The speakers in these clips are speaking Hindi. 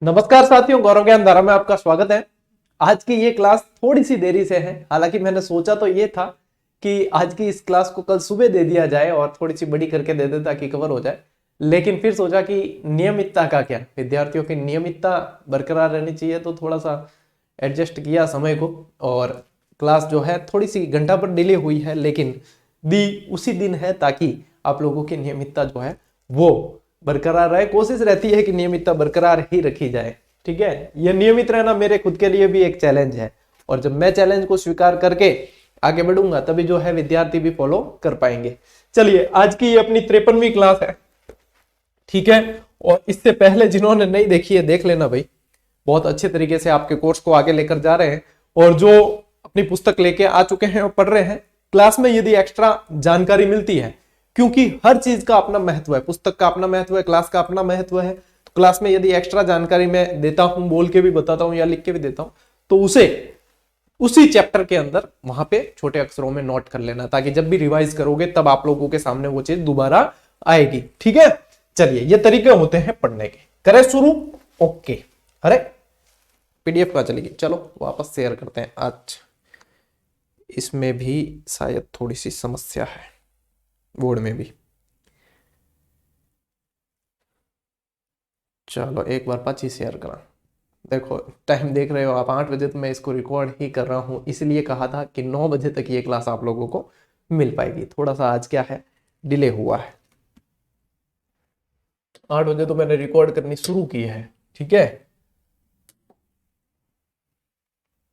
नमस्कार साथियों, गौरव ज्ञान धारा में आपका स्वागत है। आज की ये क्लास थोड़ी सी देरी से है। हालांकि मैंने सोचा तो ये था कि आज की इस क्लास को कल सुबह दे दिया जाए और थोड़ी सी बड़ी करके दे दे ताकि कवर हो जाए, लेकिन फिर सोचा कि नियमितता का क्या, विद्यार्थियों की नियमितता बरकरार रहनी चाहिए, तो थोड़ा सा एडजस्ट किया समय को और क्लास जो है थोड़ी सी घंटा पर डिले हुई है, लेकिन दी उसी दिन है ताकि आप लोगों की नियमितता जो है वो बरकरार रहे। कोशिश रहती है कि नियमितता बरकरार ही रखी जाए। ठीक है, यह नियमित रहना मेरे खुद के लिए भी एक चैलेंज है और जब मैं चैलेंज को स्वीकार करके आगे बढ़ूंगा तभी जो है विद्यार्थी भी फॉलो कर पाएंगे। चलिए, आज की ये अपनी 53वीं क्लास है। ठीक है, और इससे पहले जिन्होंने नहीं देखी है देख लेना भाई, बहुत अच्छे तरीके से आपके कोर्स को आगे लेकर जा रहे हैं। और जो अपनी पुस्तक लेके आ चुके हैं और पढ़ रहे हैं, क्लास में यदि एक्स्ट्रा जानकारी मिलती है, क्योंकि हर चीज का अपना महत्व है, पुस्तक का अपना महत्व है, क्लास का अपना महत्व है, तो क्लास में यदि एक्स्ट्रा जानकारी मैं देता हूं, बोल के भी बताता हूं या लिख के भी देता हूं, तो उसे उसी चैप्टर के अंदर वहां पे छोटे अक्षरों में नोट कर लेना, ताकि जब भी रिवाइज करोगे तब आप लोगों के सामने वो चीज दोबारा आएगी। ठीक है, चलिए, ये तरीके होते हैं पढ़ने के। करें शुरू? ओके। अरे पीडीएफ का चलेगी, चलो वापस शेयर करते हैं। आज इसमें भी शायद थोड़ी सी समस्या है, बोर्ड में भी। चलो एक बार पाची शेयर करा। देखो टाइम देख रहे हो आप, 8 बजे तो मैं इसको रिकॉर्ड ही कर रहा हूं, इसलिए कहा था कि 9 बजे तक ये क्लास आप लोगों को मिल पाएगी। थोड़ा सा आज क्या है, डिले हुआ है। 8 बजे तो मैंने रिकॉर्ड करनी शुरू की है। ठीक है,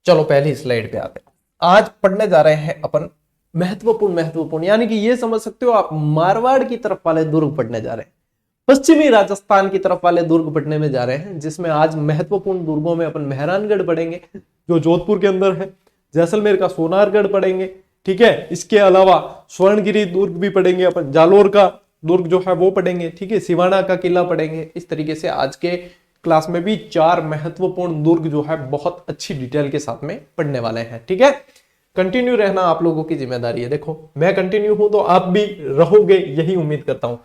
चलो पहली स्लाइड पे आते हैं। आज पढ़ने जा रहे हैं अपन महत्वपूर्ण, यानी कि ये समझ सकते हो आप, मारवाड़ की तरफ वाले दुर्ग पढ़ने जा रहे हैं, पश्चिमी राजस्थान की तरफ वाले दुर्ग पढ़ने में जा रहे हैं, जिसमें आज महत्वपूर्ण दुर्गों में अपन मेहरानगढ़ पढ़ेंगे जो जोधपुर के अंदर है, जैसलमेर का सोनारगढ़ पढ़ेंगे। ठीक है, इसके अलावा स्वर्णगिरी दुर्ग भी पढ़ेंगे अपन, जालोर का दुर्ग जो है वो पढ़ेंगे। ठीक है, सिवाना का किला पढ़ेंगे। इस तरीके से आज के क्लास में भी 4 महत्वपूर्ण दुर्ग जो है बहुत अच्छी डिटेल के साथ में पढ़ने वाले हैं। ठीक है, कंटिन्यू रहना आप लोगों की जिम्मेदारी है। देखो मैं कंटिन्यू हूं तो आप भी रहोगे, यही उम्मीद करता हूं।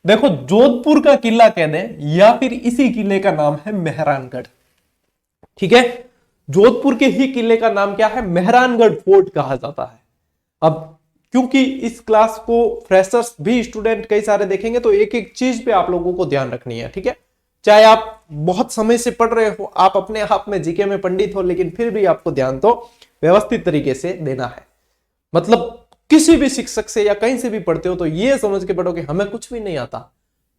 देखो, जोधपुर का किला कह दें या फिर इसी किले का नाम है मेहरानगढ़। ठीक है, जोधपुर के ही किले का नाम क्या है? मेहरानगढ़ फोर्ट कहा जाता है। अब क्योंकि इस क्लास को फ्रेशर्स भी स्टूडेंट कई सारे देखेंगे, तो एक एक चीज पे आप लोगों को ध्यान रखनी है। ठीक है, चाहे आप बहुत समय से पढ़ रहे हो, आप अपने आप में जीके में पंडित हो, लेकिन फिर भी आपको ध्यान तो व्यवस्थित तरीके से देना है। मतलब किसी भी शिक्षक से या कहीं से भी पढ़ते हो तो ये समझ के पढ़ो कि हमें कुछ भी नहीं आता,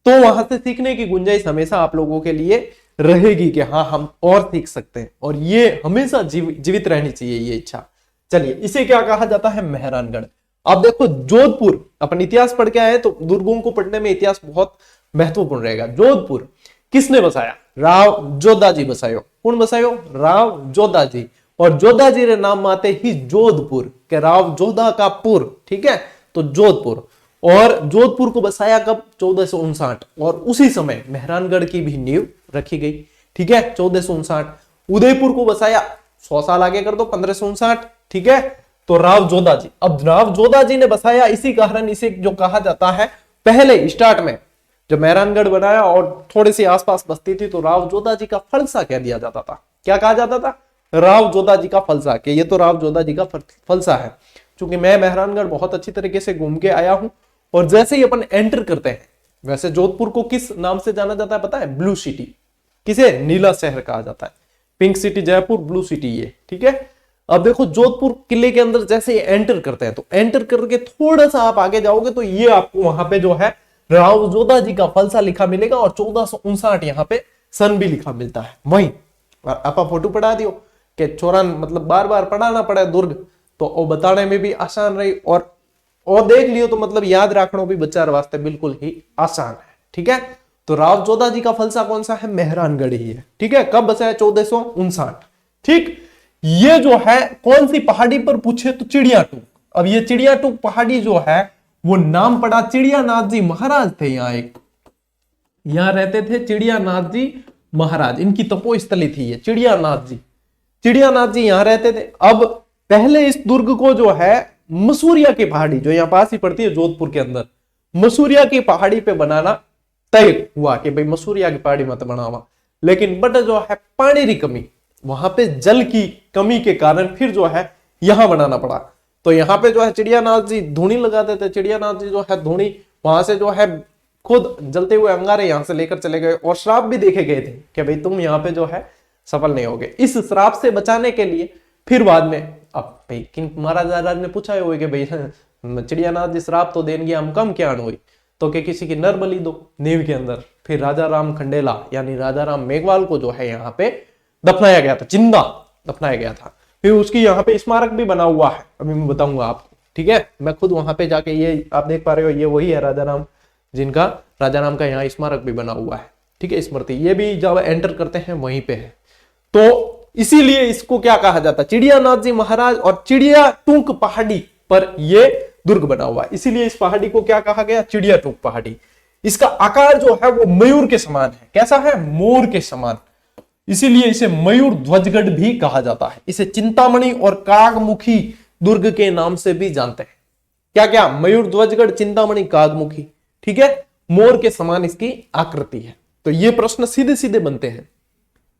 तो वहां से सीखने की गुंजाइश हमेशा आप लोगों के लिए रहेगी कि हाँ हम और सीख सकते हैं, और ये हमेशा जीवित रहनी चाहिए ये इच्छा। चलिए, इसे क्या कहा जाता है? मेहरानगढ़। अब देखो, जोधपुर, अपन इतिहास पढ़ के आए तो दुर्गों को पढ़ने में इतिहास बहुत महत्वपूर्ण रहेगा। जोधपुर किसने बसाया? राव जोधाजी बसायो। कौन बसायो? राव जोधाजी। और जोधाजी रे नाम आते ही जोधपुर के, राव जोधा का पुर। ठीक है, तो जोधपुर। और जोधपुर को बसाया कब? 1459, और उसी समय मेहरानगढ़ की भी नींव रखी गई। ठीक है, 1459। उदयपुर को बसाया 100 साल आगे कर दो, 1559। ठीक है, तो राव जोधाजी। अब राव जोधाजी ने बसाया, इसी कारण इसे जो कहा जाता है, पहले स्टार्ट में जब मेहरानगढ़ बनाया और थोड़ी सी आसपास बस्ती थी तो राव जोधाजी का फलसा कह दिया जाता था। क्या कहा जाता था? राव जोधाजी का फलसा, के ये तो राव जोधाजी का फलसा है। क्योंकि मैं मेहरानगढ़ बहुत अच्छी तरीके से घूम के आया हूं, और जैसे ही अपन एंटर करते हैं, वैसे जोधपुर को किस नाम से जाना जाता है पता है? Blue city. किसे? नीला शहर कहा जाता है। Pink city Jaipur, blue city ये। ठीक है, अब देखो, जोधपुर किले के अंदर जैसे ही एंटर करते हैं, तो एंटर करके थोड़ा सा आप आगे जाओगे तो ये आपको वहां पे जो है राव जोधाजी का फलसा लिखा मिलेगा, और 1459 यहाँ पे सन भी लिखा मिलता है। वहीं आप फोटो पढ़ा दियो कि चौरान, मतलब बार बार पढ़ाना पड़े दुर्ग, तो वो बताने में भी आसान रही, और देख लियो तो मतलब याद रखना भी बच्चा वास्ते बिल्कुल ही आसान है। ठीक है, तो राव जोधाजी का फलसा कौन सा है? मेहरानगढ़ ही है। ठीक है, कब बसाया? 1459। ठीक, ये जो है कौन सी पहाड़ी पर पूछे तो चिड़ियाटूक। अब ये चिड़ियाटूक पहाड़ी जो है वो नाम पड़ा, चिड़ियानाथ जी महाराज थे यहां रहते थे चिड़ियानाथ जी महाराज, इनकी तपोस्थली थी ये चिड़ियानाथ जी। चिड़ियानाथ जी यहां रहते थे। अब पहले इस दुर्ग को जो है मसूरिया की पहाड़ी, जो यहां पास ही पड़ती है जोधपुर के अंदर, मसूरिया की पहाड़ी पे बनाना तय हुआ कि भाई मसूरिया की पहाड़ी मत बनावा। लेकिन बट जो है पानी की कमी, वहां पे जल की कमी के कारण फिर जो है यहां बनाना पड़ा। तो यहाँ पे जो है चिड़ियानाथ जी धूनी लगाते थे, चिड़ियानाथ जी जो है धूनी वहां से जो है खुद जलते हुए अंगारे यहां से लेकर चले गए और श्राप भी देखे गए थे कि भाई तुम यहाँ पे जो है सफल नहीं होगे। इस श्राप से बचाने के लिए फिर बाद में अब भाई किंग महाराजा ने पूछा है कि भाई चिड़ियानाथ जी श्राप तो देंगे, हम कम क्या हुई, तो कि किसी की नर बलि दो नींव के अंदर। फिर राजा राम खंडेला यानी राजा राम मेघवाल को जो है यहाँ पे दफनाया गया था, जिंदा दफनाया गया था। फिर उसकी यहाँ पे स्मारक भी बना हुआ है, अभी मैं बताऊंगा आपको, ठीक है। मैं खुद वहां पे जाके, ये आप देख पा रहे हो, ये वही है राजा राम, जिनका राजा राम का यहाँ स्मारक भी बना हुआ है, ठीक है, स्मृति। ये भी जब एंटर करते हैं वहीं पे है। तो इसीलिए इसको क्या कहा जाता है, चिड़ियानाथ जी महाराज और चिड़िया टूंक पहाड़ी पर ये दुर्ग बना हुआ है, इसीलिए इस पहाड़ी को क्या कहा गया, चिड़िया टूंक पहाड़ी। इसका आकार जो है वो मयूर के समान है। कैसा है, मोर के समान, इसीलिए इसे मयूर ध्वजगढ़ भी कहा जाता है। इसे चिंतामणि और कागमुखी दुर्ग के नाम से भी जानते हैं। क्या क्या, मयूर ध्वजगढ़, चिंतामणि, कागमुखी, ठीक है, मोर के समान इसकी आकृति है। तो ये प्रश्न सीधे सीधे बनते हैं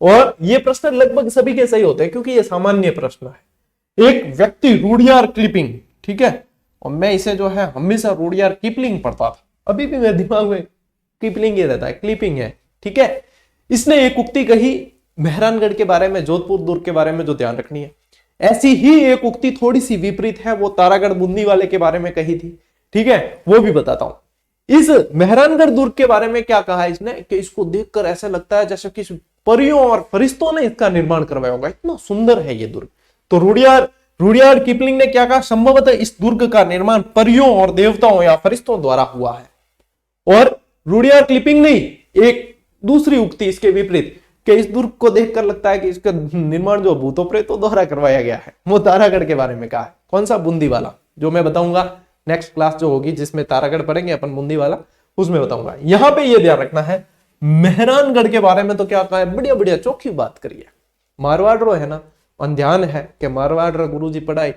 और ये प्रश्न लगभग सभी के सही होते हैं क्योंकि ये सामान्य प्रश्न है। एक व्यक्ति रूडयार्ड किपलिंग, ठीक है, और मैं इसे जो है हमेशा रूडयार्ड किपलिंग पढ़ता था, अभी भी मेरे दिमाग में किपलिंग ही रहता है, क्लिपिंग है, ठीक है। इसने एक उक्ति कही मेहरानगढ़ के बारे में, जोधपुर दुर्ग के बारे में, जो ध्यान रखनी है। ऐसी ही एक उक्ति थोड़ी सी विपरीत है, वो तारागढ़ बूंदी वाले के बारे में कही थी, ठीक है, वो भी बताता हूं। इस मेहरानगढ़ दुर्ग के बारे में क्या कहा इसने कि इसको देखकर ऐसा लगता है जैसे कि परियों और फरिश्तों ने इसका निर्माण करवाया होगा, इतना सुंदर है ये दुर्ग। तो रूडयार्ड किपलिंग ने क्या कहा, संभवतः इस दुर्ग का निर्माण परियों और देवताओं या फरिश्तों द्वारा हुआ है। और रूडयार्ड किपलिंग ने एक दूसरी उक्ति इसके विपरीत कि इस दुर्ग को देखकर लगता है कि इसका निर्माण जो भूतों प्रेतों द्वारा करवाया गया है, वो तारागढ़ के बारे में कहा है। कौन सा, बूंदी वाला, जो मैं बताऊंगा नेक्स्ट क्लास जो होगी जिसमें तारागढ़ पढ़ेंगे अपन, बूंदी वाला, उसमें बताऊंगा। यहां पे ये ध्यान रखना है, मेहरानगढ़ के बारे में तो क्या कहा है, बढ़िया बढ़िया चौखी बात करिए। मारवाड़ रो है ना, और ध्यान है कि मारवाड़ रो गुरु जी पढ़ाई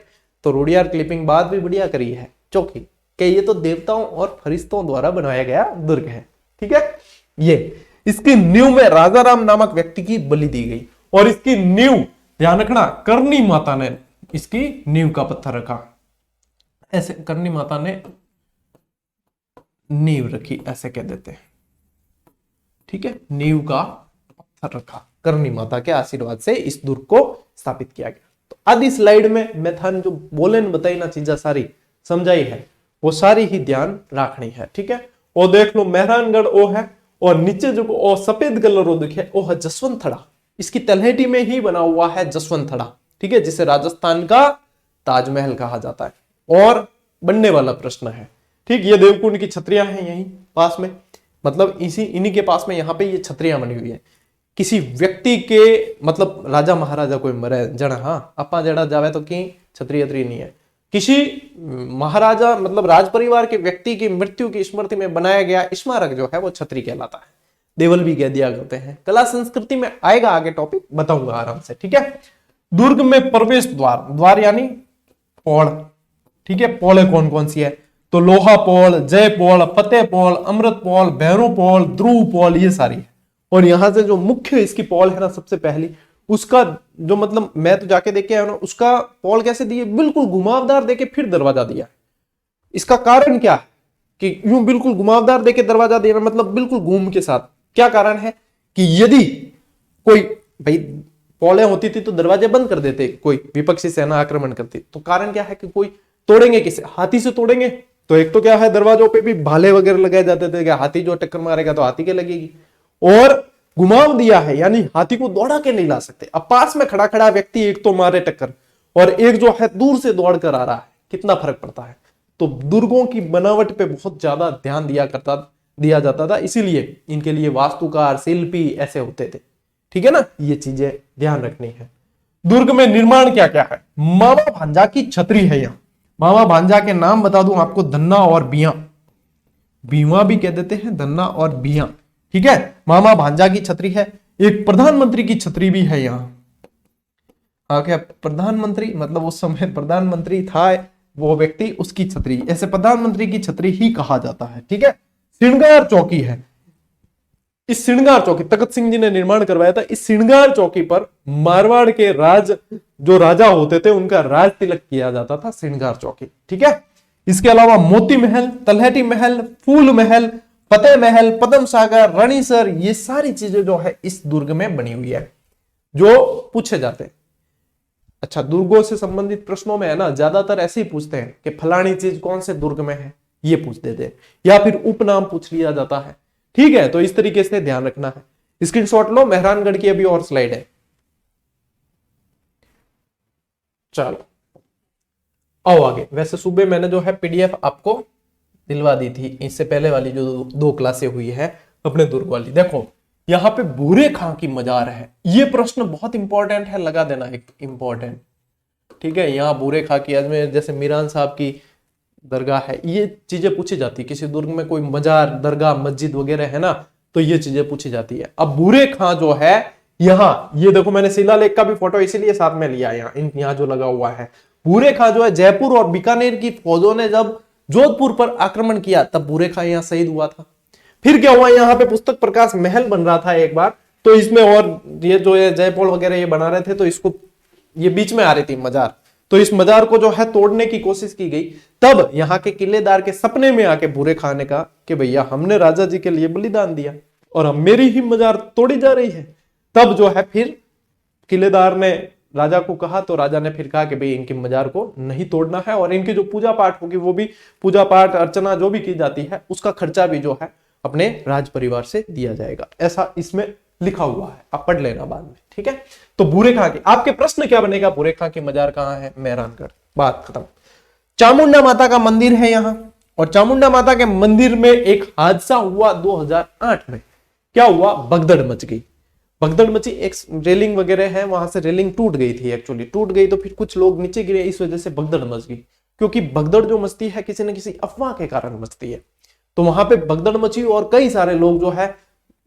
तो रूडयार्ड क्लिपिंग बात भी बढ़िया करी है चौखी, कि ये तो देवताओं और फरिश्तों द्वारा बनाया गया दुर्ग है, ठीक है। ये इसकी नींव में राजा राम नामक व्यक्ति की बलि दी गई और इसकी नींव, ध्यान रखना, करनी माता ने इसकी नींव का पत्थर रखा, ऐसे करनी माता ने नींव रखी, ऐसे कह देते हैं, ठीक है, नींव का पत्थर रखा, करनी माता के आशीर्वाद से इस दुर्ग को स्थापित किया गया। तो आधी स्लाइड में मैं था जो बोले बताई ना चीजें सारी समझाई है, वो सारी ही ध्यान रखनी है, ठीक है। और देख लो मेहरानगढ़ ओ है, और नीचे जो ओ सफेद कलर वो दिखे ओ है जसवंतथड़ा, इसकी तलहटी में ही बना हुआ है जसवंतथड़ा, ठीक है, जिसे राजस्थान का ताजमहल कहा जाता है। और बनने वाला प्रश्न है, ठीक, ये देवकुंड की छतरियां हैं यहीं पास में, मतलब इन्हीं के पास में यहाँ पे ये छतरियां बनी हुई है। किसी व्यक्ति के, मतलब राजा महाराजा कोई मरे जन, हाँ अपा जड़ा जावे तो की छतरी अतरी नहीं है, किसी महाराजा मतलब राज परिवार के व्यक्ति की मृत्यु की स्मृति में बनाया गया स्मारक जो है वो छतरी कहलाता है। देवल भी कह दिया करते हैं। कला संस्कृति में आएगा आगे टॉपिक, बताऊंगा आराम से, ठीक है। दुर्ग में प्रवेश द्वार, द्वार यानी पौड़, ठीक है, पौड़े कौन कौन सी है, तो लोहा पौड़, जय पौड़, फतेह पौड़, अमृत पौड़, भैरव पौड़, ध्रुव पौड़, ये सारी है। और यहां से जो मुख्य इसकी पौड़ है ना, सबसे पहली उसका जो, मतलब मैं तो जाके देख के आया ना, उसका पौड़ कैसे दिए, बिल्कुल घुमावदार देके फिर दरवाजा दिया। इसका कारण क्या है कि यूं बिल्कुल घुमावदार देके दरवाजा देना, मतलब बिल्कुल घूम के साथ। क्या कारण है कि यदि कोई भाई पौड़े होती थी तो दरवाजे बंद कर देते, कोई विपक्षी सेना आक्रमण करती, तो कारण क्या है कि कोई तोड़ेंगे किसे, हाथी से तोड़ेंगे, तो एक तो क्या है दरवाजों पे भी भाले वगैरह लगाए जाते थे कि हाथी जो टक्कर मारेगा तो हाथी के लगेगी, और घुमाव दिया है यानी हाथी को दौड़ा के नहीं ला सकते। अब पास में खड़ा खड़ा व्यक्ति एक तो मारे टक्कर और एक जो है दूर से दौड़ कर आ रहा है, कितना फर्क पड़ता है। तो दुर्गों की बनावट पे बहुत ज्यादा ध्यान दिया जाता था, इसीलिए इनके लिए वास्तुकार, शिल्पी ऐसे होते थे, ठीक है ना, ये चीजें ध्यान रखनी है। दुर्ग में निर्माण क्या क्या है, मामा भांजा की छतरी है। यहां मामा भांजा के नाम बता दूं आपको, धन्ना और बिया, बीवा भी कह देते हैं, धन्ना और बिया, ठीक है, मामा भांजा की छतरी है। एक प्रधानमंत्री की छतरी भी है यहाँ। हाँ, क्या प्रधानमंत्री, मतलब उस समय प्रधानमंत्री था वो व्यक्ति, उसकी छतरी, ऐसे प्रधानमंत्री की छतरी ही कहा जाता है, ठीक है। श्रृंगार चौकी है, इस श्रृंगार चौकी तखत सिंह जी ने निर्माण करवाया था। इस श्रृंगार चौकी पर मारवाड़ के जो राजा होते थे उनका राज तिलक किया जाता था, श्रृंगार चौकी। ठीक है, इसके अलावा मोती महल, तलहटी महल, फूल महल, फतेह महल, पद्म सागर, रणीसर, ये सारी चीजें जो है इस दुर्ग में बनी हुई है, जो पूछे जाते हैं। अच्छा, दुर्गों से संबंधित प्रश्नों में है ना, ज्यादातर ऐसे ही पूछते हैं कि फलानी चीज कौन से दुर्ग में है, ये पूछ देते हैं, या फिर उपनाम पूछ लिया जाता है। ठीक है, तो इस तरीके से ध्यान रखना है। स्क्रीनशॉट लो, मेहरानगढ़ की अभी और स्लाइड है। चलो आओ आगे। वैसे सुबह मैंने जो है पीडीएफ आपको दिलवा दी थी, इससे पहले वाली जो 2 क्लासें हुई है अपने दुर्ग वाली। देखो यहां पे भूरे खां की मजार है, ये प्रश्न बहुत इंपॉर्टेंट है, लगा देना एक इंपॉर्टेंट। ठीक है, यहाँ भूरे खां की, अजमेर जैसे मीरान साहब की दरगाह है, ये चीजें पूछी जाती है। किसी दुर्ग में कोई मजार, दरगाह, मस्जिद वगैरह है ना, तो ये चीजें पूछी जाती है। अब भूरे खां जो है यहाँ, ये देखो मैंने शिलालेख का भी फोटो इसीलिए साथ में लिया, यहाँ जो लगा हुआ है। भूरे खां जो है, जयपुर और बीकानेर की फौजों ने जब जोधपुर पर आक्रमण किया तब भूरे खां यहाँ शहीद हुआ था। फिर क्या हुआ, यहाँ पे पुस्तक प्रकाश महल बन रहा था एक बार, तो इसमें और ये जो है जयपोल वगैरह ये बना रहे थे, तो इसको ये बीच में आ रही थी मजार, तो इस मजार को जो है तोड़ने की कोशिश की गई। तब यहाँ के किलेदार के सपने में आके भूरे खां ने कहा कि भैया हमने राजा जी के लिए बलिदान दिया और अब मेरी ही मजार तोड़ी जा रही है। तब जो है फिर किलेदार ने राजा को कहा, तो राजा ने फिर कहा कि भाई इनकी मजार को नहीं तोड़ना है, और इनकी जो पूजा पाठ होगी वो भी, पूजा पाठ अर्चना जो भी की जाती है उसका खर्चा भी जो है अपने राज परिवार से दिया जाएगा, ऐसा इसमें लिखा हुआ है, आप पढ़ लेना बाद में। ठीक है, तो भूरे खां की, आपके प्रश्न क्या बनेगा, भूरे खां की मजार कहां है, मेहरानगढ़, बात खत्म। चामुंडा माता का मंदिर है यहाँ, और चामुंडा माता के मंदिर में एक हादसा हुआ 2008 में। क्या हुआ, भगदड़ मच गई। भगदड़ मची, एक रेलिंग वगैरह है वहां से रेलिंग टूट गई थी, एक्चुअली टूट गई, तो फिर कुछ लोग नीचे गिरे, इस वजह से भगदड़ मच गई। क्योंकि भगदड़ जो मचती है किसी न किसी अफवाह के कारण मचती है, तो वहां पे भगदड़ मची और कई सारे लोग जो है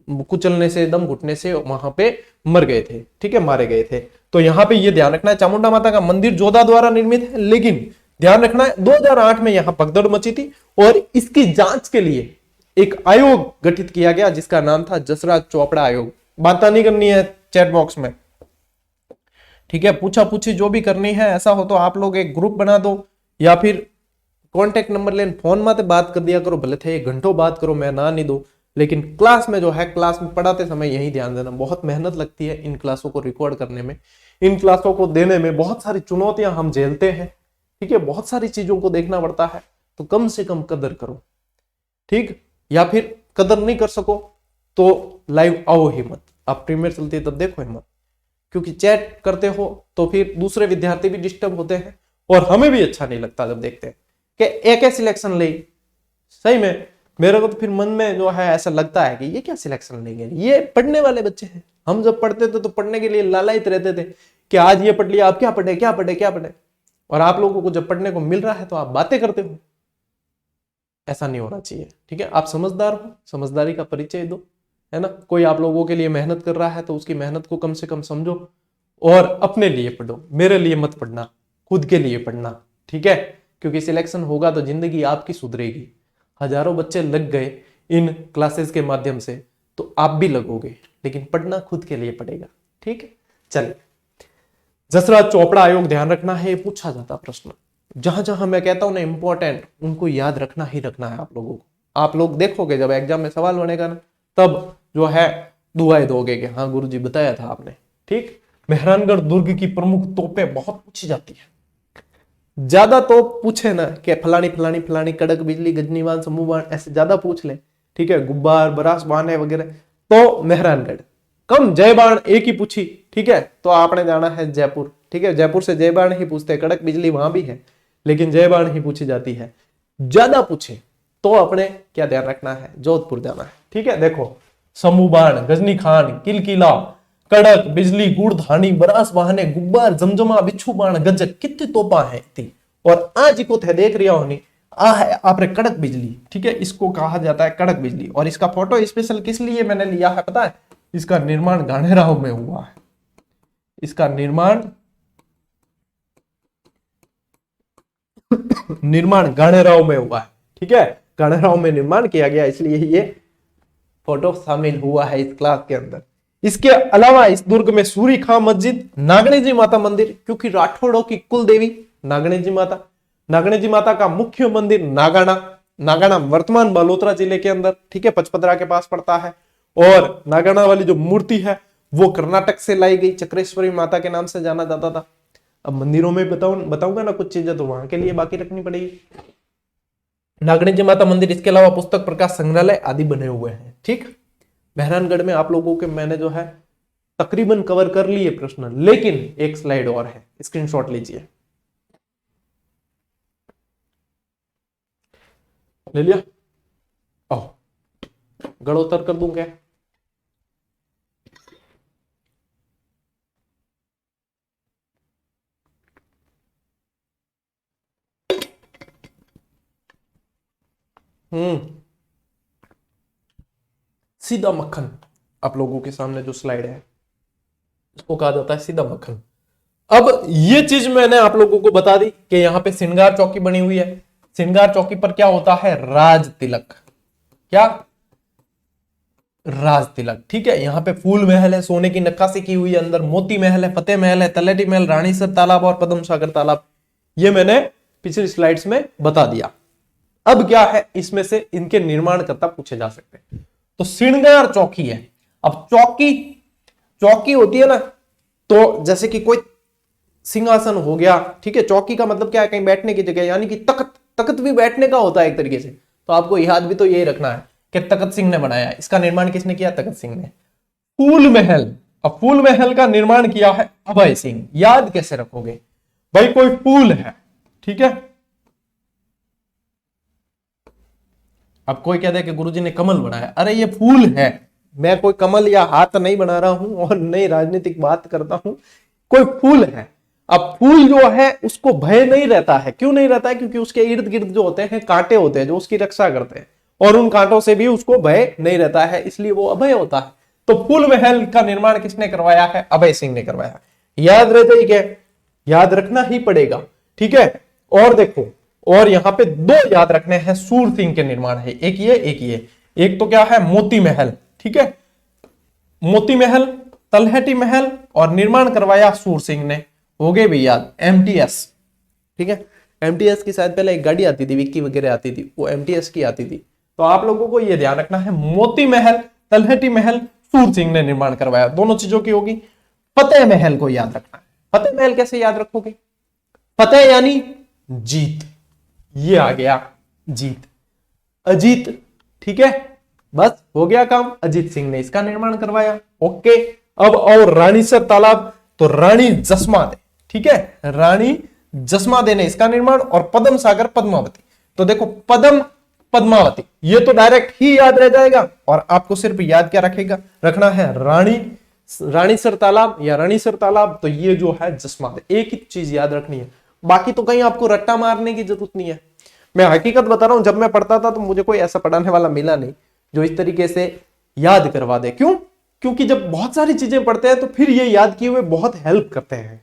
कुचलने से, दम घुटने से वहां पे मर गए थे। ठीक है, मारे गए थे। तो यहाँ पे ये ध्यान रखना है, चामुंडा माता का मंदिर जोधा द्वारा निर्मित है, लेकिन ध्यान रखना है 2008 में यहाँ भगदड़ मची थी, और इसकी जांच के लिए एक आयोग गठित किया गया जिसका नाम था जसराज चोपड़ा आयोग। बात नहीं करनी है चैट बॉक्स में, ठीक है, पूछा पूछी जो भी करनी है, ऐसा हो तो आप लोग एक ग्रुप बना दो, या फिर कॉन्टेक्ट नंबर लेन फोन में बात कर दिया करो, भले थे 1 घंटों बात करो, मैं ना नहीं दो, लेकिन क्लास में जो है, क्लास में पढ़ाते समय यही ध्यान देना। बहुत मेहनत लगती है इन क्लासों को रिकॉर्ड करने में, इन क्लासों को देने में बहुत सारी चुनौतियां हम झेलते हैं। ठीक है, बहुत सारी चीजों को देखना पड़ता है, तो कम से कम कदर करो। ठीक, या फिर कदर नहीं कर सको तो लाइव आओ ही मत, आप प्रीमियर चलती है तब देखो ही मत, क्योंकि चैट करते हो तो फिर दूसरे विद्यार्थी भी डिस्टर्ब होते हैं, और हमें भी अच्छा नहीं लगता जब देखते हैं कि एक सिलेक्शन ले। सही में मेरे को तो फिर मन में जो है ऐसा लगता है कि ये क्या सिलेक्शन लेंगे, ये पढ़ने वाले बच्चे हैं। हम जब पढ़ते थे तो पढ़ने के लिए लालायित रहते थे कि आज ये पढ़ लिया, आप क्या पढ़े क्या पढ़े क्या पढ़े, और आप लोगों को जब पढ़ने को मिल रहा है तो आप बातें करते हो। ऐसा नहीं होना चाहिए। ठीक है, आप समझदार हो, समझदारी का परिचय दो, है ना। कोई आप लोगों के लिए मेहनत कर रहा है तो उसकी मेहनत को कम से कम समझो, और अपने लिए पढ़ो, मेरे लिए मत पढ़ना, खुद के लिए पढ़ना। ठीक है, क्योंकि सिलेक्शन होगा तो जिंदगी आपकी सुधरेगी। हजारों बच्चे लग गए इन क्लासेस के माध्यम से, तो आप भी लगोगे, लेकिन पढ़ना खुद के लिए पड़ेगा। ठीक है, चलिए, जसराज चोपड़ा आयोग ध्यान रखना है, ये पूछा जाता प्रश्न। जहां जहां मैं कहता हूं ना इंपॉर्टेंट, उनको याद रखना ही रखना है आप लोगों को। आप लोग देखोगे जब एग्जाम में सवाल बनेगा ना, तब जो है दुआएं दोगे कि हाँ गुरुजी बताया था आपने। ठीक, मेहरानगढ़ दुर्ग की प्रमुख तोपें बहुत पूछी जाती है। ज्यादा तो पूछे ना कि फलानी फलानी फलानी, कड़क बिजली, गजनीबान, समूहबान, ऐसे ज्यादा पूछ ले। ठीक है, गुब्बार, बरास बाण है वगैरह, तो मेहरानगढ़। कम जयबाण एक ही पूछी, ठीक है, तो आपने जाना है जयपुर। ठीक है, जयपुर से जयबाण ही पूछते हैं, कड़क बिजली वहां भी है, लेकिन जयबाण ही पूछी जाती है। ज्यादा पूछे तो अपने क्या ध्यान रखना है, जोधपुर जाना है। ठीक है, देखो समूहबाण, गजनी खान, किलकिला, कड़क बिजली, गुड़धानी, बरास वाहने, गुब्बार, जमजमा, बिच्छू बाण, गजक, कितनी तोपा है इतनी। और आज को थे देख रहा होनी, आ है आपने कड़क बिजली। ठीक है, इसको कहा जाता है कड़क बिजली, और इसका फोटो स्पेशल किस लिए मैंने लिया है पता है, इसका निर्माण गानेराव में हुआ है। इसका निर्माण गानेराव में हुआ है। ठीक है, गानेराव में निर्माण किया गया, इसलिए ये फोटो शामिल हुआ है इस क्लास के अंदर। इसके अलावा इस दुर्ग में सूरी खां मस्जिद, नागणी जी माता मंदिर, क्योंकि राठौड़ों की कुल देवी नागणी जी माता, नागणी जी माता का मुख्य मंदिर नागाना, नागाना वर्तमान बालोतरा जिले के अंदर, ठीक है, पचपदरा के पास पड़ता है। और नागाना वाली जो मूर्ति है वो कर्नाटक से लाई गई, चक्रेश्वरी माता के नाम से जाना जाता था। अब मंदिरों में बताऊंगा ना कुछ चीजें, तो वहां के लिए बाकी रखनी पड़ेगी। नागणी जी माता मंदिर, इसके अलावा पुस्तक प्रकाश संग्रहालय आदि बने हुए हैं। ठीक, मेहरानगढ़ में आप लोगों के मैंने जो है तकरीबन कवर कर लिए प्रश्न, लेकिन एक स्लाइड और है, स्क्रीनशॉट लीजिए। ले लिया? आओ गढ़ोत्तर कर दूं क्या? सीधा मक्खन, आप लोगों के सामने जो स्लाइड है इसको कहा जाता है सीधा मक्खन। अब ये चीज मैंने आप लोगों को बता दी कि यहां पे श्रृंगार चौकी बनी हुई है। श्रृंगार चौकी पर क्या होता है? राज तिलक। क्या? राज तिलक। ठीक है, यहां पे फूल महल है, सोने की नक्काशी की हुई है, अंदर मोती महल है, फतेह महल है, तलेटी महल, रानीसर तालाब और पद्म सागर तालाब। ये मैंने पिछली स्लाइड्स में बता दिया। अब क्या है, इसमें से इनके निर्माणकर्ता पूछे जा सकते हैं। तो श्रृंगार चौकी है। अब चौकी, चौकी होती है ना, तो जैसे कि कोई सिंहासन हो गया, ठीक है, चौकी का मतलब क्या है? कहीं बैठने की जगह, यानी कि तख्त, तख्त भी बैठने का होता है एक तरीके से। तो आपको याद भी तो यही रखना है कि तख्त सिंह ने बनाया। इसका निर्माण किसने किया? तख्त सिंह ने। फूल महल, अब फूल महल का निर्माण किया है अभय सिंह। याद कैसे रखोगे भाई? कोई फूल है, ठीक है, अब कोई कहता है कि गुरुजी ने कमल बनाया, अरे ये फूल है, मैं कोई कमल या हाथ नहीं बना रहा हूं और नहीं राजनीतिक बात करता हूं, कोई फूल है। अब फूल जो है उसको भय नहीं रहता है। क्यों नहीं रहता है? क्योंकि उसके इर्द गिर्द जो होते हैं कांटे होते हैं जो उसकी रक्षा करते हैं, और उन कांटों से भी उसको भय नहीं रहता है, इसलिए वो अभय होता है। तो फूल महल का निर्माण किसने करवाया है? अभय सिंह ने करवाया। याद रहता ही क्या? याद रखना ही पड़ेगा, ठीक है। और देखो, और यहां पे दो याद रखने हैं, सूर सिंह के निर्माण है, एक ये एक ये। एक तो क्या है? मोती महल, ठीक है, मोती महल, तलहटी महल, और निर्माण करवाया सूर सिंह ने। हो गए भी याद। एमटीएस, ठीक है, एमटीएस की शायद पहले एक गाड़ी आती थी, विक्की वगैरह आती थी, वो एमटीएस की आती थी। तो आप लोगों को यह ध्यान रखना है, मोती महल, तलहटी महल सूर सिंह ने निर्माण करवाया, दोनों चीजों की होगी। फतेह महल को याद रखना है। फतेह महल कैसे याद रखोगे? फतेह यानी जीत, ये आ गया जीत, अजीत, ठीक है, बस हो गया काम। अजीत सिंह ने इसका निर्माण करवाया। ओके, अब और रानीसर तालाब, तो रानी जसमादे, ठीक है, रानी जसमादे ने इसका निर्माण, और पद्म सागर पद्मावती। तो देखो पद्म पद्मावती, ये तो डायरेक्ट ही याद रह जाएगा, और आपको सिर्फ याद क्या रखना है? रानीसर तालाब या रानीसर तालाब, तो ये जो है जसमादे, एक ही चीज याद रखनी है। बाकी तो कहीं आपको रट्टा मारने की जरूरत नहीं है। मैं हकीकत बता रहा हूं, जब मैं पढ़ता था तो मुझे कोई ऐसा पढ़ाने वाला मिला नहीं जो इस तरीके से याद करवा दे। क्यों? क्योंकि जब बहुत सारी चीजें पढ़ते हैं तो फिर ये याद किए हुए बहुत हेल्प करते हैं।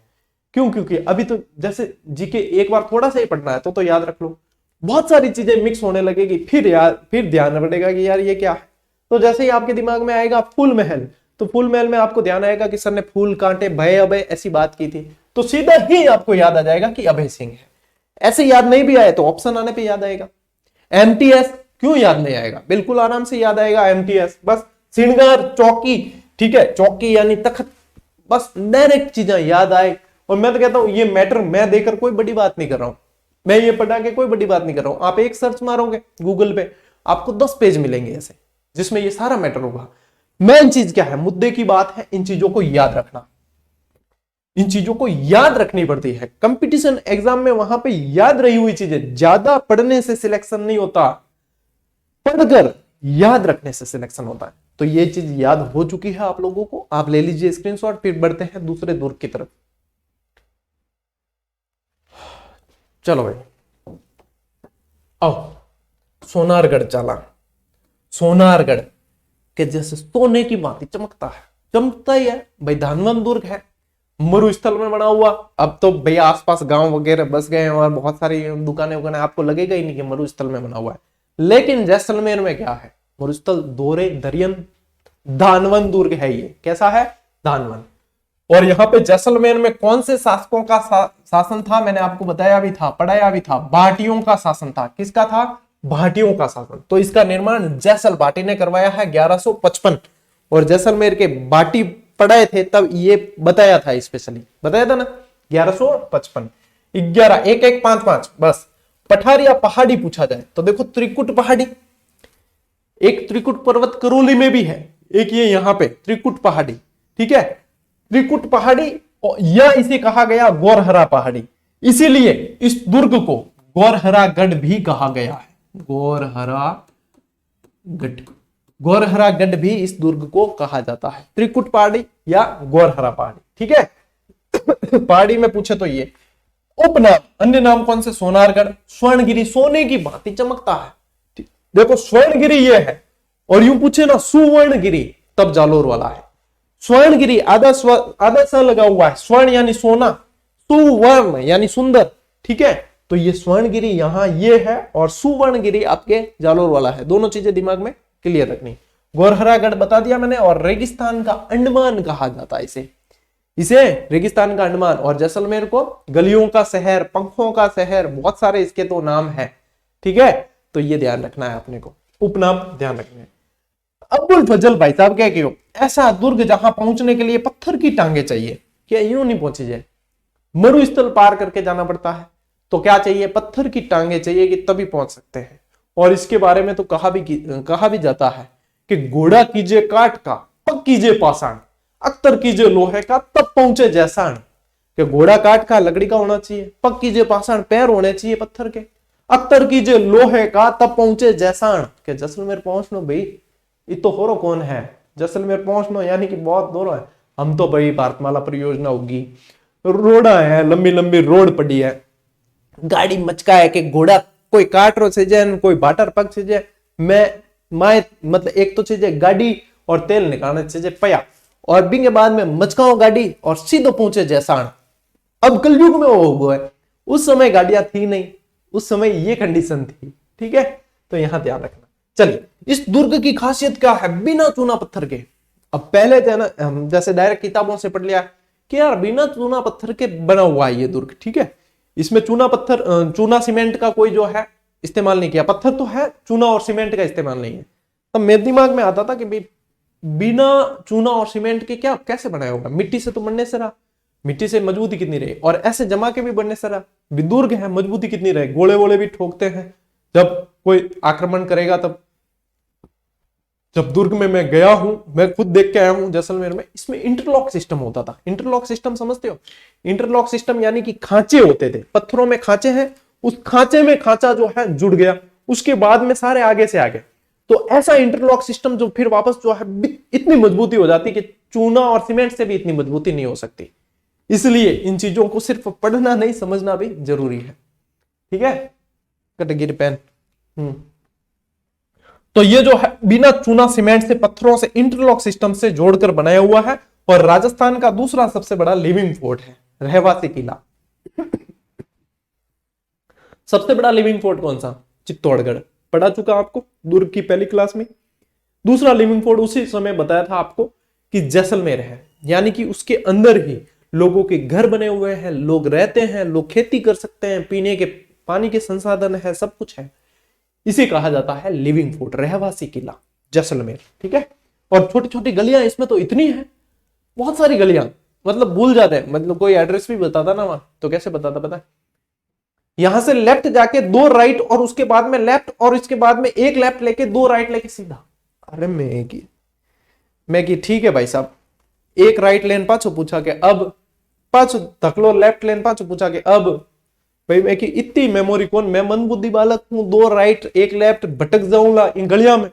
क्यों? क्योंकि अभी तो जैसे जीके एक बार थोड़ा सा ही पढ़ना है तो याद रख लो, बहुत सारी चीजें मिक्स होने लगेगी, फिर ध्यान पड़ेगा कि यार ये क्या है। तो जैसे ही आपके दिमाग में आएगा फूल महल, तो फूल महल में आपको ध्यान आएगा कि सर ने फूल कांटे भय अभय ऐसी बात की थी, तो सीधा ही आपको याद आ जाएगा कि अभय सिंह है। ऐसे याद नहीं भी आए तो ऑप्शन आने पे याद आएगा। एमटीएस क्यों याद नहीं आएगा? बिल्कुल आराम से याद आएगा एमटीएस। बस श्रृंगार चौकी, ठीक है, चौकी यानी तख्त, बस डायरेक्ट चीजें याद आए। और मैं तो कहता हूं ये मैटर मैं देकर कोई बड़ी बात नहीं कर रहा हूं, मैं ये पढ़ा के कोई बड़ी बात नहीं कर रहा हूं। आप एक सर्च मारोगे गूगल पे, आपको 10 पेज मिलेंगे ऐसे जिसमें ये सारा मैटर होगा। मेन चीज क्या है? मुद्दे की बात है, इन चीजों को याद रखना, इन चीजों को याद रखनी पड़ती है। कंपटीशन एग्जाम में वहां पे याद रही हुई चीजें, ज्यादा पढ़ने से सिलेक्शन नहीं होता, पढ़कर याद रखने से सिलेक्शन होता है। तो ये चीज याद हो चुकी है आप लोगों को, आप ले लीजिए स्क्रीनशॉट। फिर बढ़ते हैं दूसरे दुर्ग की तरफ। चलो भाई आओ, सोनारगढ़ चला। सोनारगढ़ के जैसे सोने की भांति चमकता है, चमकता ही है भाई। धानवन दुर्ग है, मरुस्थल में बना हुआ। अब तो भैया आसपास गांव वगैरह बस गए और बहुत सारी दुकानें उकानें, आपको लगेगा ही नहीं कि मरुस्थल में बना हुआ है। लेकिन जैसलमेर में क्या है? मरुस्थल, दोरे, दरियन, धानवन दुर्ग है ये। कैसा है? धानवन। और यहाँ पे जैसलमेर में कौन से शासकों का शासन था? मैंने आपको बताया भी था, पढ़ाया भी था, भाटियों का शासन था। किसका था? भाटियों का शासन। तो इसका निर्माण जैसल भाटी ने करवाया है 1155। और जैसलमेर के भाटी पढ़ाए थे तब ये बताया था, स्पेशली बताया था ना 1155। 11 1 1 5 5 बस। पठार या पहाड़ी पूछा जाए तो देखो त्रिकुट पहाड़ी, एक त्रिकुट पर्वत करौली में भी है, एक ये यहां पे त्रिकुट पहाड़ी, ठीक है। त्रिकुट पहाड़ी या इसे कहा गया गौरहरा पहाड़ी, इसीलिए इस दुर्ग को गौरहरागढ़ भी कहा गया है। गौरहरागढ़ भी इस दुर्ग को कहा जाता है, त्रिकुट पहाड़ी या गौरहरा पहाड़ी, ठीक है। पहाड़ी में पूछे तो ये उपनाम, अन्य नाम कौन से? सोनारगढ़, स्वर्णगिरी, सोने की भांति चमकता है। देखो स्वर्णगिरी ये है, और यूं पूछे ना सुवर्णगिरी, तब जालोर वाला है। स्वर्णगिरी आधा स लगा हुआ है, स्वर्ण यानी सोना, सुवर्ण यानी सुंदर, ठीक है। तो ये स्वर्णगिरी यहां ये है, और सुवर्णगिरी आपके जालोर वाला है। दोनों चीजें दिमाग में क्लियर रखनी। गौरहरागढ़ बता दिया मैंने। और रेगिस्तान का अंडमान कहा जाता है इसे रेगिस्तान का अंडमान। और जैसलमेर को गलियों का शहर, पंखों का शहर, बहुत सारे इसके तो नाम है, ठीक है। तो ये ध्यान रखना है अपने को, उपनाम ध्यान रखना है। अब्दुल फजल भाई साहब क्या क्यों? ऐसा दुर्ग जहां पहुंचने के लिए पत्थर की टांगे चाहिए, क्या यूं नहीं पहुंची जाए? मरुस्थल पार करके जाना पड़ता है, तो क्या चाहिए? पत्थर की टांगे चाहिए कि तभी पहुंच सकते हैं। और इसके बारे में तो कहा भी जाता है कि घोड़ा कीजिए काठ का, पग कीजिए पाषाण, अख्तर कीजिए लोहे का, तब पहुंचे जैसाण। कि घोड़ा काठ का, लकड़ी का होना चाहिए, पग कीजिए पाषाण, पैर होने चाहिए पत्थर के, अख्तर कीजिए लोहे का, तब पहुंचे जैसाण। के जैसलमेर पहुंचना भाई, ये तो होरो कौन है? जैसलमेर पहुंचना यानी कि बहुत दूर है। हम तो भाई भारतमाला परियोजना होगी, रोड़ा है, लंबी लंबी रोड पड़ी है, गाड़ी मचका है कि घोड़ा कोई काट रो से जाए, कोई बाटर पग से जाए, मतलब एक तो चीज गाड़ी और तेल निकालने से पया, और बिंगे बाद में मचकाओ गाड़ी और सीधो पहुंचे जैसाण। अब कलयुग में वो है, उस समय गाड़ियां थी नहीं, उस समय ये कंडीशन थी, ठीक है। तो यहां ध्यान रखना। चलिए, इस दुर्ग की खासियत क्या है? बिना चूना पत्थर के। अब पहले हम जैसे डायरेक्ट किताबों से पढ़ लिया कि यार बिना चूना पत्थर के बना हुआ है ये दुर्ग, ठीक है। इसमें चूना सीमेंट का कोई जो है इस्तेमाल नहीं किया। पत्थर तो है, चूना और सीमेंट का इस्तेमाल नहीं है। तब मेरे दिमाग में आता था कि भाई बिना चूना और सीमेंट के क्या कैसे बनाया होगा? मिट्टी से तो बनने से रहा, मिट्टी से मजबूती कितनी रही, और ऐसे जमा के भी बनने से रहा। दुर्ग है, मजबूती कितनी रहे, गोले वोले भी ठोकते हैं जब कोई आक्रमण करेगा तब। जब दुर्ग में मैं गया हूं, मैं खुद देख के आया हूं जैसलमेर में, इसमें इंटरलॉक सिस्टम होता था। इंटरलॉक सिस्टम समझते हो? इंटरलॉक सिस्टम यानी कि खांचे होते थे, पत्थरों में खांचे हैं, उस खांचे में खांचा जो है जुड़ गया, उसके बाद में सारे आगे से आगे। तो ऐसा इंटरलॉक सिस्टम जो फिर वापस जो है इतनी मजबूती हो जाती कि चूना और सीमेंट से भी इतनी मजबूती नहीं हो सकती। इसलिए इन चीजों को सिर्फ पढ़ना नहीं, समझना भी जरूरी है, ठीक है। कटगिरी पेन। तो ये जो है बिना चूना सीमेंट से, पत्थरों से, इंटरलॉक सिस्टम से जोड़कर बनाया हुआ है। और राजस्थान का दूसरा सबसे बड़ा लिविंग फोर्ट है रहवासी किला। सबसे बड़ा लिविंग फोर्ट कौन सा? चित्तौड़गढ़, पढ़ा चुका आपको दुर्ग की पहली क्लास में। दूसरा लिविंग फोर्ट उसी समय बताया था आपको कि जैसलमेर है, यानी कि उसके अंदर ही लोगों के घर बने हुए हैं, लोग रहते हैं, लोग खेती कर सकते हैं, पीने के पानी के संसाधन है, सब कुछ है। इसे कहा जाता है लिविंग फोर्ट, रहवासी किला जैसलमेर, ठीक है। और छोटी छोटी गलियां इसमें तो इतनी है, बहुत सारी गलियां, मतलब भूल जाते हैं। मतलब कोई एड्रेस भी बताता ना वहां, तो कैसे बताता पता है? यहां से लेफ्ट जाके 2 राइट, और उसके बाद में लेफ्ट, और इसके बाद में एक लेफ्ट लेके 2 राइट लेके सीधा। अरे मैं की ठीक है भाई साहब, एक राइट लेन पाछो पूछा के अब पाछो धकलो, लेफ्ट लेन पाछो पूछा के अब। भाई मैं की इतनी मेमोरी कौन, मैं मंदबुद्धि बालक हूं, 2 राइट एक लेफ्ट भटक जाऊंगा इन गलियां में,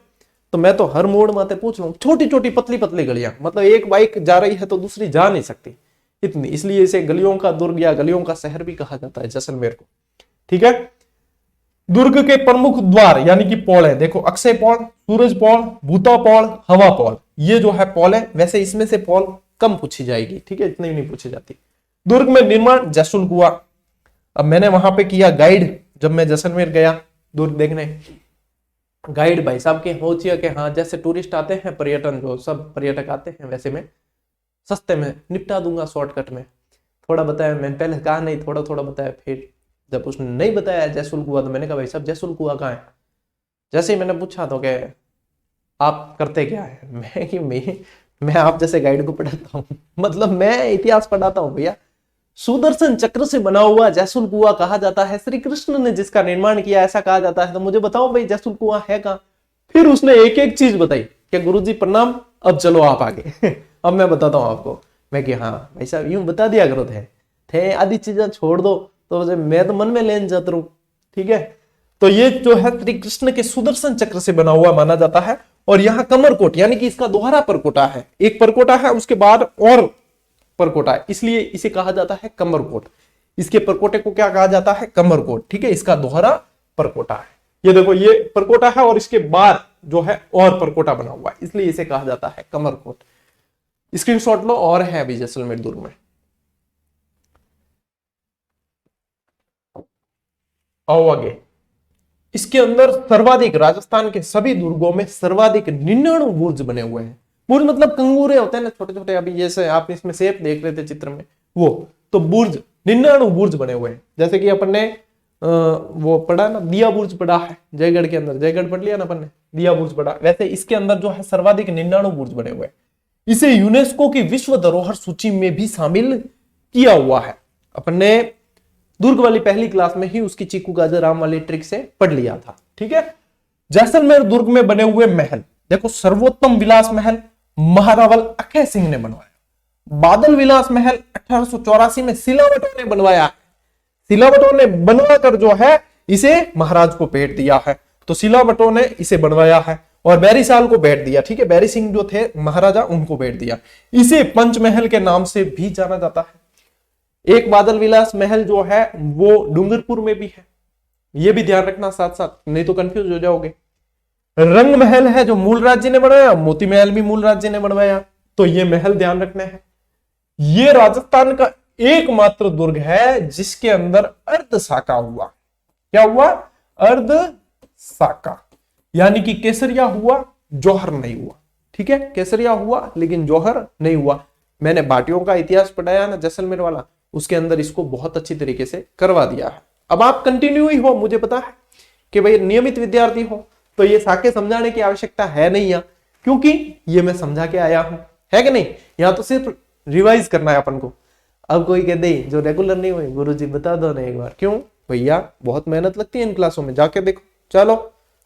तो मैं तो हर मोड़ माते पूछ लूं। छोटी छोटी पतली पतली गलियां, मतलब एक बाइक जा रही है तो दूसरी जा नहीं सकती इतनी, इसलिए इसे गलियों का दुर्ग या गलियों का शहर भी कहा जाता है जैसलमेर को, ठीक है। दुर्ग के प्रमुख द्वार यानी कि पौल है, देखो अक्षय पौल, सूरज पौल, भूता पौल, हवा पौल, ये जो है पौल है। वैसे इसमें से पौल कम पूछी जाएगी, ठीक है, इतनी नहीं पूछी जाती। दुर्ग में निर्माण जैसुल कुआं। अब मैंने वहां पे किया गाइड, जब मैं जैसलमेर गया दुर्ग देखने, गाइड भाई साहब के होचिया के, हाँ जैसे टूरिस्ट आते हैं, पर्यटन जो सब पर्यटक आते हैं, वैसे मैं सस्ते में निपटा दूंगा, शॉर्टकट में। थोड़ा बताया, मैंने पहले कहा नहीं, थोड़ा थोड़ा बताया। फिर जब उसने नहीं बताया जयसुल कुआं, तो मैंने कहा भाई साहब जयसुल कुआं कहाँ है। जैसे ही मैंने पूछा तो क्या आप करते क्या है, मैं आप जैसे गाइड को पढ़ाता हूँ, मतलब मैं इतिहास पढ़ाता हूँ भैया। सुदर्शन चक्र से बना हुआ जयसुल कुआं कहा जाता है, श्री कृष्ण ने जिसका निर्माण किया ऐसा कहा जाता है। तो मुझे बताओ भाई जयसुल कुआं है कहाँ। फिर उसने एक एक चीज बताई कि गुरुजी प्रणाम, अब चलो आप आगे। अब मैं बताता हूँ आपको। मैं कि हाँ भाई साहब यूं बता दिया करो, थे आधी चीजें छोड़ दो, तो मैं तो मन में लेन जाता रहूं। ठीक है, तो ये जो है श्री कृष्ण के सुदर्शन चक्र से बना हुआ माना जाता है। और यहाँ कमरकोट, यानी कि इसका दोहरा परकोटा है, एक परकोटा है उसके बाद और परकोटा है, इसलिए इसे कहा जाता है कमरकोट। इसके परकोटे को क्या कहा जाता है, कमरकोट। ठीक है, इसका दोहरा परकोटा है। ये देखो ये परकोटा है और इसके बाद जो है और परकोटा बना हुआ है, इसलिए इसे कहा जाता है कमरकोट। स्क्रीनशॉट लो, और है अभी जैसलमेर दुर्ग में। आओ आगे। इसके अंदर सर्वाधिक, राजस्थान के सभी दुर्गों में सर्वाधिक 99 बुर्ज बने हुए हैं। बुर्ज मतलब कंगूरे होते हैं ना छोटे छोटे, अभी जैसे आप इसमें शेप देख रहे थे चित्र में, वो तो बुर्ज 99 बुर्ज बने हुए हैं। जैसे कि अपन ने वो पढ़ा ना, दिया बुर्ज पढ़ा है जयगढ़ के अंदर, जयगढ़ पढ़ लिया ना अपन ने, दिया बुर्ज पढ़ा, वैसे इसके अंदर जो है सर्वाधिक 99 बुर्ज बने हुए हैं। इसे यूनेस्को की विश्व धरोहर सूची में भी शामिल किया हुआ है। अपन ने दुर्ग वाली पहली क्लास में ही उसकी चीकू गाजर आम वाली ट्रिक से पढ़ लिया था। ठीक है, जैसलमेर दुर्ग में बने हुए महल देखो, सर्वोत्तम विलास महल महारावल अक्षय सिंह ने बनवाया। बादल विलास महल 1884 में सिलावटों ने बनवाया। सिलावटों ने बनवाकर जो है इसे महाराज को भेंट दिया है, तो सिलावटों ने इसे बनवाया है और बैरीसाल को भेंट दिया। ठीक है, बैरी सिंह जो थे महाराजा, उनको भेंट दिया। इसे पंचमहल के नाम से भी जाना जाता है। एक बादल विलास महल जो है वो डूंगरपुर में भी है, ये भी ध्यान रखना साथ साथ, नहीं तो कंफ्यूज हो जाओगे। रंग महल है जो मूल राज्य ने बनवाया, मोती महल भी मूल राज्य ने बनवाया, तो ये महल ध्यान रखने हैं। ये राजस्थान का एकमात्र दुर्ग है जिसके अंदर अर्ध साका हुआ। क्या हुआ, अर्ध साका, यानी कि केसरिया हुआ, जौहर नहीं हुआ। ठीक है, केसरिया हुआ लेकिन जौहर नहीं हुआ। मैंने भाटियों का इतिहास पढ़ाया ना जैसलमेर वाला, उसके अंदर इसको बहुत अच्छी तरीके से करवा दिया है। अब आप कंटिन्यू ही हो, मुझे पता है कि भाई नियमित विद्यार्थी हो, तो ये साके समझाने की आवश्यकता है नहीं है, क्योंकि ये मैं समझा के आया हूं, है कि नहीं। यहां तो सिर्फ रिवाइज करना है अपन को। अब कोई कह दे जो रेगुलर नहीं हुए, गुरुजी बता दो ना एक बार, क्यों भैया बहुत मेहनत लगती है इन क्लासों में, जाके देखो। चलो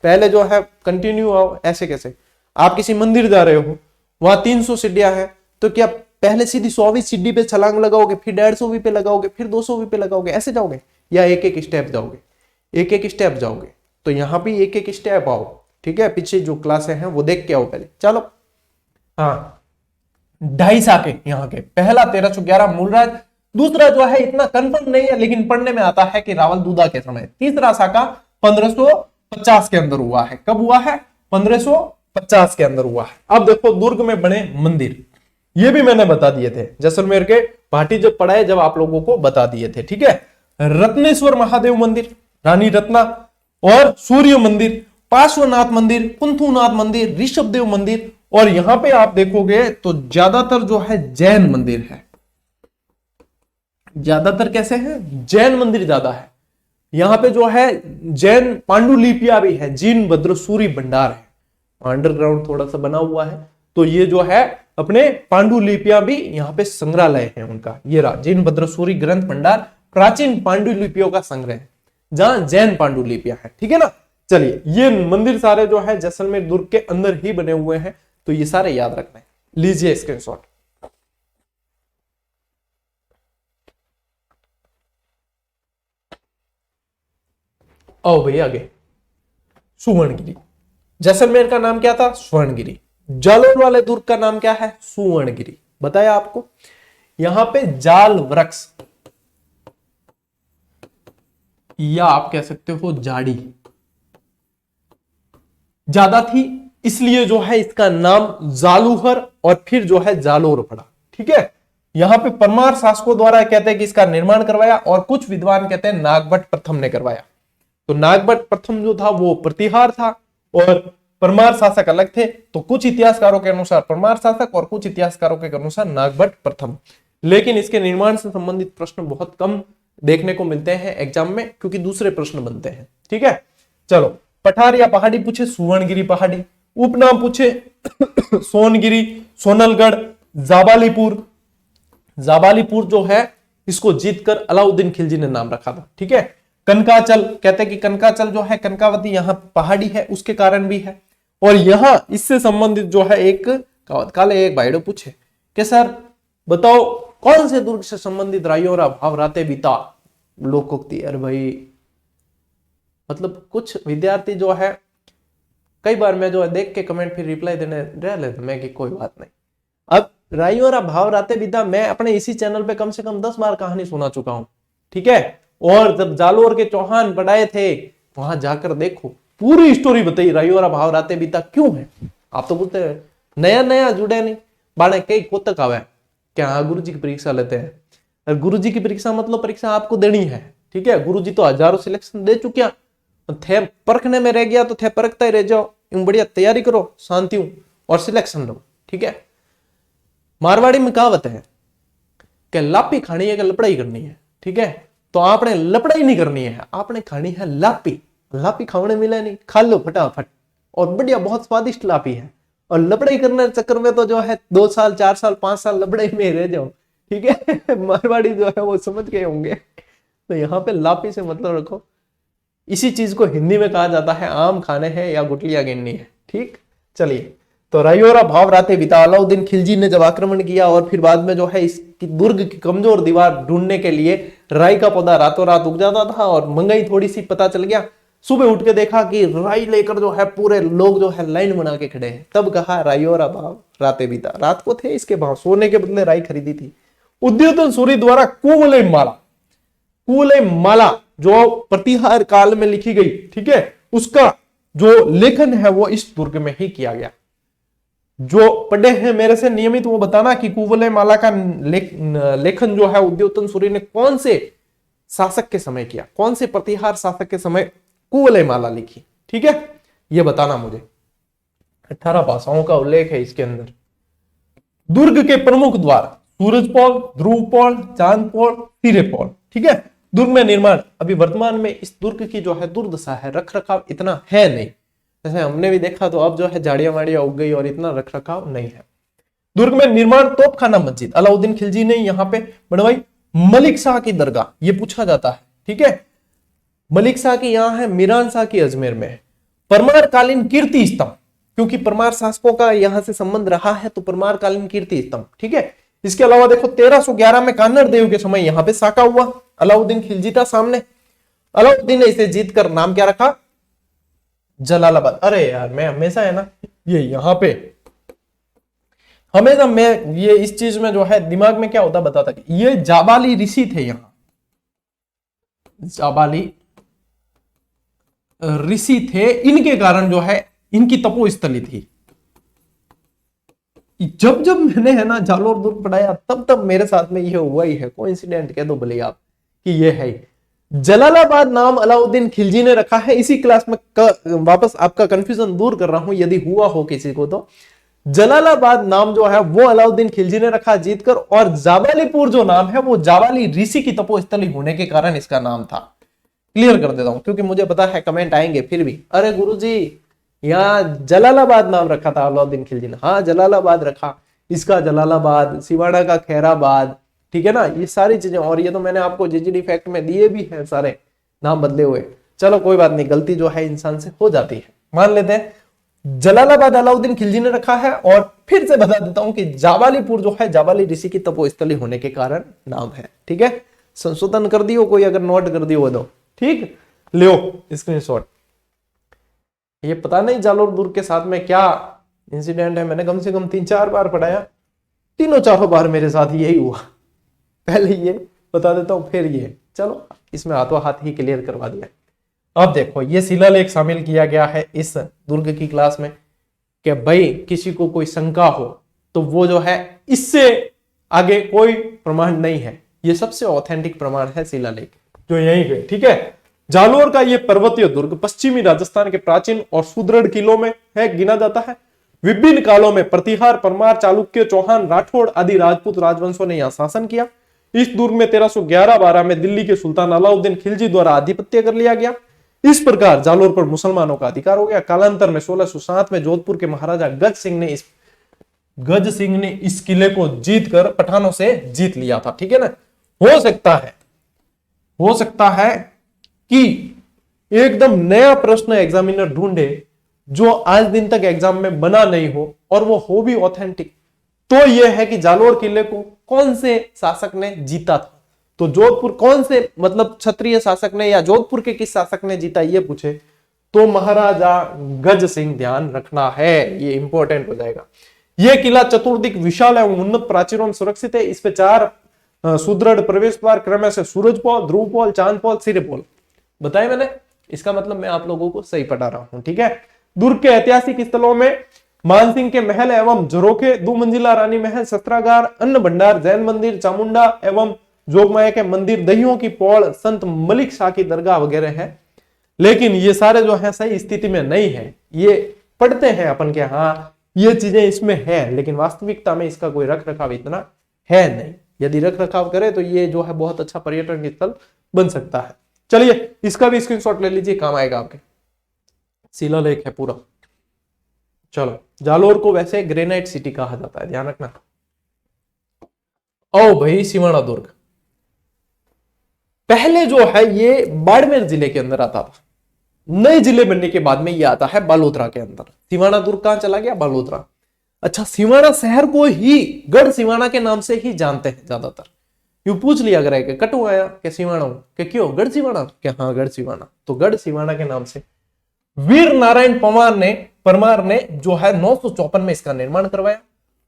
पहले जो है कंटिन्यू आओ। ऐसे कैसे, आप किसी मंदिर जा रहे हो, वहां 300 सीढ़ियां हैं, तो क्या पहले सीधी 100वीं सीढ़ी पे छलांग लगाओगे, फिर 150वीं पे लगाओगे, फिर 200वीं पे लगाओगे, ऐसे जाओगे, या एक एक स्टेप जाओगे, एक एक स्टेप जाओगे। तो यहां भी एक एक स्टेप आओ। ठीक है, पीछे जो क्लासें हैं वो देख के आओ पहले। चलो हाँ, 2.5 साके यहाँ के, पहला 1311 मूलराज, दूसरा जो है इतना कंफर्म नहीं है लेकिन पढ़ने में आता है कि रावल दूदा के समय, तीसरा साका 1550 के अंदर हुआ है। कब हुआ है, 1550 के अंदर हुआ है। अब देखो दुर्ग में बने मंदिर, ये भी मैंने बता दिए थे जैसलमेर के भाटी जब पढ़ाए, जब आप लोगों को बता दिए थे। ठीक है, रत्नेश्वर महादेव मंदिर, रानी रत्ना, और सूर्य मंदिर, पार्श्वनाथ मंदिर, कुंथुनाथ मंदिर, ऋषभदेव मंदिर, और यहां पे आप देखोगे तो ज्यादातर जो है जैन मंदिर है। ज्यादातर कैसे है, जैन मंदिर ज्यादा है। यहां पे जो है जैन पांडुलिपिया भी है, जीन भद्र सूरी भंडार है, अंडरग्राउंड थोड़ा सा बना हुआ है। तो ये जो है अपने पांडुलिपियां भी यहाँ पे संग्रहालय है उनका। ये रहा जीन भद्र सूरी ग्रंथ भंडार, प्राचीन पांडुलिपियों का संग्रह है जहां जैन पांडुलिपियां है। ठीक है ना। चलिए, ये मंदिर सारे जो है जैसलमेर दुर्ग के अंदर ही बने हुए हैं, तो ये सारे याद रखना है। लीजिए स्क्रीनशॉट। आओ भैया आगे। सुवर्णगिरी, जैसलमेर का नाम क्या था, स्वर्णगिरी। जालौर वाले दुर्ग का नाम क्या है, सुवर्णगिरी। बताया आपको। यहां पे जाल वृक्ष, या आप कह सकते हो झाड़ी, ज्यादा थी, इसलिए जो है इसका नाम जालूहर और फिर जो है जालोर पड़ा। ठीक है, यहां पे परमार शासकों द्वारा कहते हैं कि इसका निर्माण करवाया, और कुछ विद्वान कहते हैं नागभट्ट प्रथम ने करवाया। तो नागभट्ट प्रथम जो था वो प्रतिहार था, और परमार शासक अलग थे। तो कुछ इतिहासकारों के अनुसार परमार शासक और कुछ इतिहासकारों के अनुसार नागभट्ट प्रथम। लेकिन इसके निर्माण से संबंधित प्रश्न बहुत कम देखने को मिलते हैं एग्जाम में, क्योंकि दूसरे प्रश्न बनते हैं। ठीक है, चलो पठार या पहाड़ी पूछे, सुवर्णगिरी पहाड़ी। उपनाम पूछे सोनगिरी, सोनलगढ़, जाबालीपुर। जाबालीपुर जो है इसको जीतकर अलाउद्दीन खिलजी ने नाम रखा था। ठीक है, कनकाचल, कहते हैं कि कनकाचल जो है कनकावती यहाँ पहाड़ी है उसके कारण भी है। और यहां इससे संबंधित जो है एक काले एक भाईडो पूछे कि सर बताओ कौन से दुर्ग से संबंधित रायोरा भाव राते बीता लोकोक्ति। अरे भाई मतलब कुछ विद्यार्थी जो है कई बार मैं जो है देख के कमेंट फिर रिप्लाई देने रह लेते मैं कि कोई बात नहीं। अब रायोरा भाव राते बीता मैं अपने इसी चैनल पे कम से कम 10 बार कहानी सुना चुका हूं। ठीक है, और जब जालोर के चौहान पढ़ाए थे वहां जाकर देखो पूरी स्टोरी बताई रायोरा भाव राते बीता क्यों है। आप तो बोलते हैं नया नया जुड़े नहीं बाणे कई कोतक आवे क्या गुरु जी की परीक्षा लेते हैं। गुरु जी की परीक्षा मतलब परीक्षा आपको देनी है। ठीक है, गुरु जी तो हजारों सिलेक्शन दे चुके थे, परखने में रह गया तो थे परखता ही रह जाओ। यूं बढ़िया तैयारी करो शांति और सिलेक्शन लो। ठीक है, मारवाड़ी में कहावत है कि लापी खानी है कि लपड़ाई करनी है। ठीक है, तो आपने लपड़ाई नहीं करनी है, आपने खानी है लापी। लापी खाने मिले नहीं, खा लो फटाफट और बढ़िया बहुत स्वादिष्ट लापी है। और लपड़ाई करने के चक्कर में तो जो है 2 साल 4 साल 5 साल लपड़ाई में रह जाओ। ठीक है मारवाड़ी जो है वो समझ गए होंगे। तो यहाँ पे लापी से मतलब रखो। इसी चीज को हिंदी में कहा जाता है आम खाने हैं या गुटलियां गिननी है। ठीक, चलिए तो रायोरा भाव राते बीता अलाउद्दीन खिलजी ने जब आक्रमण किया और फिर बाद में जो है इसकी दुर्ग की कमजोर दीवार ढूंढने के लिए राई का पौधा रातों रात उग जाता था और महंगाई थोड़ी सी पता चल गया। सुबह उठ के देखा कि राई लेकर जो है पूरे लोग जो है लाइन बना के खड़े हैं। तब कहा रायोरा भाव राते बीता, रात को थे इसके भाव, सोने के बदले राई खरीदी थी। उद्योतन सूरी द्वारा कुवलय माला जो प्रतिहार काल में लिखी गई, ठीक है, उसका जो लेखन है वो इस दुर्ग में ही किया गया। जो पढ़े हैं मेरे से नियमित वो बताना कि कुवलय माला का लेखन जो है उद्योतन सूरी ने कौन से शासक के समय किया, कौन से प्रतिहार शासक के समय कुवलय माला लिखी। ठीक है, ये बताना मुझे। 18 भाषाओं का उल्लेख है इसके अंदर। दुर्ग के प्रमुख द्वार सूरजपोल, ध्रुवपोल, चांदपोल, तीरेपोल। ठीक है, दुर्ग में निर्माण अभी वर्तमान में इस दुर्ग की जो है दुर्दशा है, रख रखाव इतना है नहीं। जैसे हमने भी देखा तो अब जो है झाड़ियां वाड़ियां उग गई और इतना रख रखाव नहीं है। दुर्ग में निर्माण तोपखाना मस्जिद अलाउद्दीन खिलजी ने यहाँ पे बनवाई। मलिक शाह की दरगाह ये पूछा जाता है। ठीक है, मलिक शाह की यहाँ है, मीरान शाह की अजमेर में है। परमार कालीन कीर्ति स्तंभ, क्योंकि परमार शासकों का यहां से संबंध रहा है तो परमार कालीन कीर्ति स्तंभ। ठीक है, इसके अलावा देखो 1311 में कान्हड़ देव के समय यहां पे साका हुआ, अलाउद्दीन खिलजी था सामने। अलाउद्दीन ने इसे जीतकर नाम क्या रखा, जलालाबाद। अरे यार मैं हमेशा है ना ये यहाँ पे हमेशा मैं ये इस चीज में जो है दिमाग में क्या होता बताता कि ये जाबाली ऋषि थे, यहां जाबाली ऋषि थे, इनके कारण जो है इनकी तपोस्थली थी। जब जब मैंने है ना जालोर दुर्ग पढ़ाया तब तब मेरे साथ में ये हुआ ही है, कोइंसिडेंट कह दो भले आप कि ये है। जलालाबाद नाम अलाउद्दीन खिलजी ने रखा है। इसी क्लास में वापस आपका कंफ्यूजन दूर कर रहा हूं यदि हुआ हो किसी को तो। जलालाबाद नाम जो है वो अलाउद्दीन खिलजी ने रखा जीतकर, और जाबालीपुर जो नाम है वो जाबाली ऋषि की तपोस्थली होने के कारण इसका नाम था। क्लियर कर देता हूं क्योंकि मुझे पता है कमेंट आएंगे फिर भी, अरे गुरुजी यहाँ जलालाबाद नाम रखा था अलाउद्दीन खिलजी ने। हाँ जलालाबाद रखा, इसका जलालाबाद, सिवाड़ा का खैराबाद, ठीक है ना, ये सारी चीजें। और ये तो मैंने आपको जीजीडी फैक्ट में दिए भी हैं सारे नाम बदले हुए। चलो कोई बात नहीं, गलती जो है इंसान से हो जाती है, मान लेते हैं। जलालाबाद अलाउद्दीन खिलजी ने रखा है। और फिर से बता देता हूं कि जाबालीपुर जो है जाबाली ऋषि की तपोस्थली होने के कारण नाम है। ठीक है, संशोधन कर दियो कोई अगर नोट कर दियो तो ठीक, लियो स्क्रीनशॉट। ये पता नहीं जालोर दुर्ग के साथ में क्या इंसिडेंट है, मैंने कम से कम 3-4 बार पढ़ाया, तीनों चारों बार मेरे साथ यही हुआ। पहले ये बता देता हूं फिर ये, चलो इसमें हाथों हाथ ही क्लियर करवा दिया। अब देखो ये शिलालेख शामिल किया गया है इस दुर्ग की क्लास में कि भाई किसी को कोई शंका हो तो वो जो है, इससे आगे कोई प्रमाण नहीं है, ये सबसे ऑथेंटिक प्रमाण है शिलालेख जो यही है। ठीक है, जालोर का ये पर्वतीय दुर्ग पश्चिमी राजस्थान के प्राचीन और सुदृढ़ किलों में है गिना जाता है। विभिन्न कालों में प्रतिहार, परमार, चालुक्य, चौहान, राठौड़ आदि राजपूत राजवंशों ने यहां शासन किया। इस दुर्ग में 1311-12 में दिल्ली के सुल्तान अलाउद्दीन खिलजी द्वारा आधिपत्य कर लिया गया। इस प्रकार जालोर पर मुसलमानों का अधिकार हो गया। कालांतर में 1607 में जोधपुर के महाराजा गज सिंह ने इस किले को जीतकर पठानों से जीत लिया था। ठीक है ना। हो सकता है कि एकदम नया प्रश्न एग्जामिनर ढूंढे जो आज दिन तक एग्जाम में बना नहीं हो और वो हो भी ऑथेंटिक, तो यह है कि जालोर किले को कौन से शासक ने जीता था। तो जोधपुर कौन से मतलब क्षत्रिय शासक ने या जोधपुर के किस शासक ने जीता ये पूछे तो महाराजा गज सिंह ध्यान रखना है, ये इंपॉर्टेंट हो जाएगा। यह किला चतुर्दिक विशाल एवं उन्नत प्राचीरों में सुरक्षित है। इस पे 4 सुदृढ़ प्रवेश द्वार क्रम से सूरजपोल, ध्रुवपोल, चांदपोल, सिरेपोल बताया मैंने। इसका मतलब मैं आप लोगों को सही पढ़ा रहा हूं। ठीक है। दुर्ग के ऐतिहासिक स्थलों में मानसिंह के महल एवं झरोखे, 2 मंजिला रानी महल, शस्त्रागार, अन्न भंडार, जैन मंदिर, चामुंडा एवं जोगमाया के मंदिर, दहियों की पौड़, संत मलिक शाह की दरगाह वगैरह है। लेकिन ये सारे जो है सही स्थिति में नहीं है। ये पढ़ते हैं अपन के हाँ ये चीजें इसमें है, लेकिन वास्तविकता में इसका कोई रख रखाव इतना है नहीं। यदि रख रखाव करे तो ये जो है बहुत अच्छा पर्यटन स्थल बन सकता है। चलिए इसका भी स्क्रीनशॉट ले लीजिए, काम आएगा आपके। शिलालेख है पूरा। चलो, जालोर को वैसे ग्रेनाइट सिटी कहा जाता है, ध्यान रखना। ओ भाई, सिवाना दुर्ग पहले जो है ये बाड़मेर जिले के अंदर आता था। नए जिले बनने के बाद में ये आता है बालोतरा के अंदर। सिवाना दुर्ग कहां चला गया? बालोतरा। अच्छा, सिवाना शहर को ही गढ़ सिवाना के नाम से ही जानते हैं ज्यादातर। यूं पूछ लिया करे कि कटु आया के सिवाना के क्यों गढ़ सिवाना के? हाँ, गढ़ सिवाना। तो गढ़ सिवाना के नाम से वीर नारायण परमार ने जो है 954 में इसका निर्माण करवाया।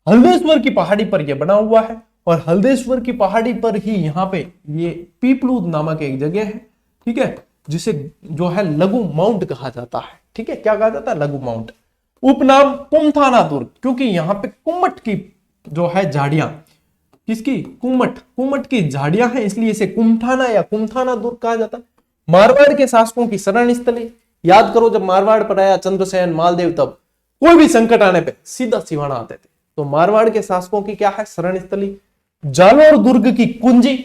हल्देश्वर की पहाड़ी पर यह बना हुआ है और हल्देश्वर की पहाड़ी पर ही यहाँ पे ये पीपलूद नामक एक जगह है। ठीक है, जिसे जो है लघु माउंट कहा जाता है। ठीक है, क्या कहा जाता है? लघु माउंट। उपनाम कुमथाना दुर्ग, क्योंकि यहाँ पे कुमट की जो है झाड़ियां, किसकी? कुमट की झाड़ियां हैं, इसलिए इसे कुमथाना या कुमथाना दुर्ग कहा जाता है। मारवाड़ के शासकों की शरण स्थली। याद करो, जब मारवाड़ पर आया चंद्रसेन, मालदेव, तब कोई भी संकट आने पे सीधा सिवाना आते थे। तो मारवाड़ के शासकों की क्या है? शरण स्थली। जालोर दुर्ग की कुंजी,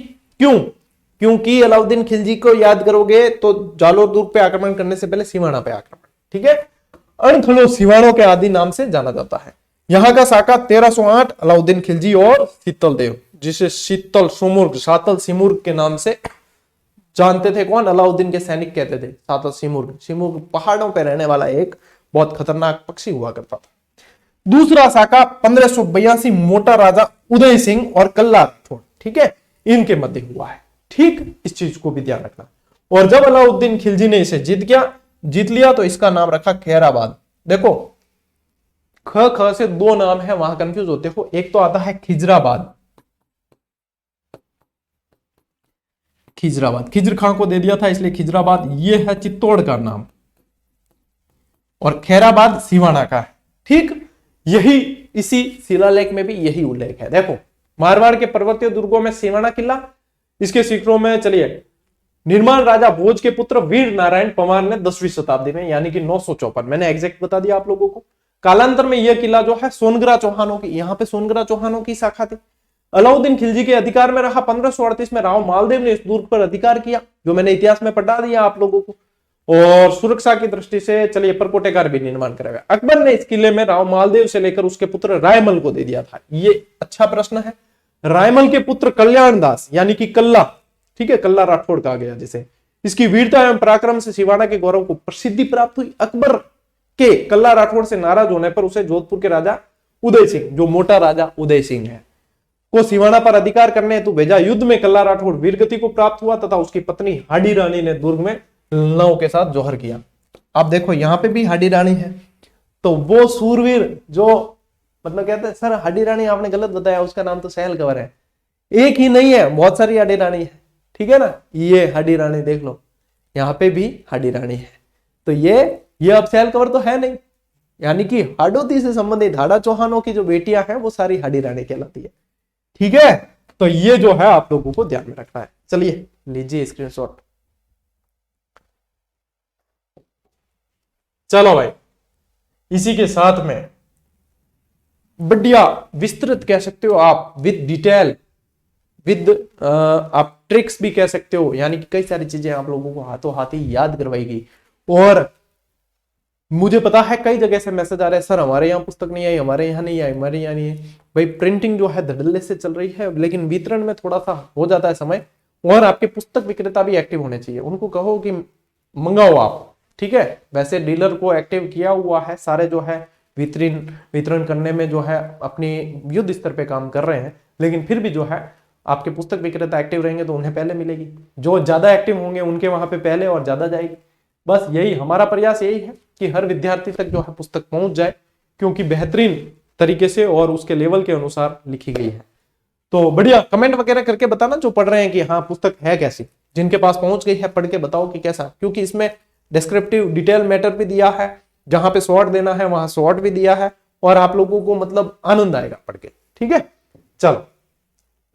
क्यों? क्योंकि अलाउद्दीन खिलजी को याद करोगे तो जालोर दुर्ग पे आक्रमण करने से पहले सिवाना पे आक्रमण। ठीक है, अणथलो सिवाणों के आदि नाम से जाना जाता है। यहाँ का साका 1308 अलाउद्दीन खिलजी और शीतल देव, जिसे शीतल सुमुर्ग, सातल सिमुर्ग के नाम से जानते थे। कौन? अलाउद्दीन के सैनिक कहते थे सातल सिमुर्ग। सिमुर्ग पहाड़ों पर रहने वाला एक बहुत खतरनाक पक्षी हुआ करता था। दूसरा साका 1582 मोटा राजा उदय सिंह और कल्ला राठौड़, ठीक है, इनके मध्य हुआ है। ठीक, इस चीज को भी ध्यान रखना। और जब अलाउद्दीन खिलजी ने इसे जीत लिया तो इसका नाम रखा खैराबाद। देखो, ख से 2 नाम है, वहां कंफ्यूज होते हो। एक तो आता है खिजराबाद, खिजर खां को दे दिया था इसलिए खिजराबाद। ये है चित्तौड़ का नाम और खैराबाद सिवाना का है। ठीक, यही इसी शिलालेख में भी यही उल्लेख है। देखो, मारवाड़ के पर्वतीय दुर्गों में सिवाना किला, इसके शिखरों में चलिए निर्माण राजा भोज के पुत्र वीर नारायण परमार ने 10वीं शताब्दी में, यानी कि 954, मैंने एग्जैक्ट बता दिया आप लोगों को। कालांतर में यह किला जो है सोनगरा चौहानों की, यहाँ पे सोनगरा चौहानों की शाखा थी। अलाउद्दीन खिलजी के अधिकार में रहा। 1538 में राव मालदेव ने इस दुर्ग पर अधिकार किया, जो मैंने इतिहास में पढ़ा दिया आप लोगों को। और सुरक्षा की दृष्टि से चलिए परकोटे का भी निर्माण कराया। अकबर ने इस किले में राव मालदेव से लेकर उसके पुत्र रायमल को दे दिया था। ये अच्छा प्रश्न है। रायमल के पुत्र कल्याण दास यानी कि कल्ला, ठीक है, कल्ला राठौड़ कहा गया जिसे, इसकी वीरता एवं पराक्रम से सिवाना के गौरव को प्रसिद्धि प्राप्त हुई। अकबर के कल्ला राठौड़ से नाराज होने पर उसे जोधपुर के राजा उदय सिंह, जो मोटा राजा उदय सिंह है, को सिवाना पर अधिकार करने हेतु भेजा। युद्ध में कल्ला राठौड़ वीरगति को प्राप्त हुआ तथा उसकी पत्नी हाडी रानी ने दुर्ग में लखनऊ के साथ जौहर किया। आप देखो यहाँ पे भी हाडी रानी है, तो वो सूरवीर जो मतलब कहते हैं सर हाडी रानी आपने गलत बताया, उसका नाम तो सहल कंवर है। एक ही नहीं है, बहुत सारी हाडी रानी है, ठीक है ना। ये हाडी रानी देख लो, यहाँ पे भी हाडी रानी है। तो ये अब सहल कंवर तो है नहीं, यानी कि हाडोती से संबंधित हाड़ा चौहानों की जो बेटियां हैं वो सारी हाडी रानी कहलाती है। ठीक है, तो ये जो है आप लोगों को ध्यान में रखना है। चलिए लीजिए स्क्रीनशॉट। चलो भाई, इसी के साथ में बढ़िया विस्तृत कह सकते हो आप, विद डिटेल, विद आप ट्रिक्स भी कह सकते हो, यानी कि कई सारी चीजें आप लोगों को हाथों हाथ ही याद करवाई गई। और मुझे पता है कई जगह से मैसेज आ रहे हैं, सर हमारे यहाँ पुस्तक नहीं आई, हमारे यहाँ नहीं आई, हमारे यहाँ नहीं है। भाई प्रिंटिंग जो है धड़ल्ले से चल रही है, लेकिन वितरण में थोड़ा सा हो जाता है समय। और आपके पुस्तक विक्रेता भी एक्टिव होने चाहिए, उनको कहो कि मंगाओ आप, ठीक है। वैसे डीलर को एक्टिव किया हुआ है, सारे जो है वितरण करने में जो है अपनी युद्ध स्तर पे काम कर रहे हैं, लेकिन फिर भी जो है आपके पुस्तक विक्रेता एक्टिव रहेंगे तो उन्हें पहले मिलेगी, जो ज्यादा एक्टिव होंगे उनके वहां पे पहले और ज्यादा जाएगी। बस यही हमारा प्रयास यही है कि हर विद्यार्थी तक जो है पुस्तक पहुंच जाए, क्योंकि बेहतरीन तरीके से और उसके लेवल के अनुसार लिखी गई है। तो बढ़िया कमेंट वगैरह करके बताना जो पढ़ रहे हैं कि हाँ पुस्तक है कैसी, जिनके पास पहुंच गई है पढ़ के बताओ कि कैसा, क्योंकि इसमें डिस्क्रिप्टिव डिटेल मैटर भी दिया है, जहां पे शॉर्ट देना है वहां शॉर्ट भी दिया है, और आप लोगों को मतलब आनंद आएगा पढ़ के, ठीक है। चलो,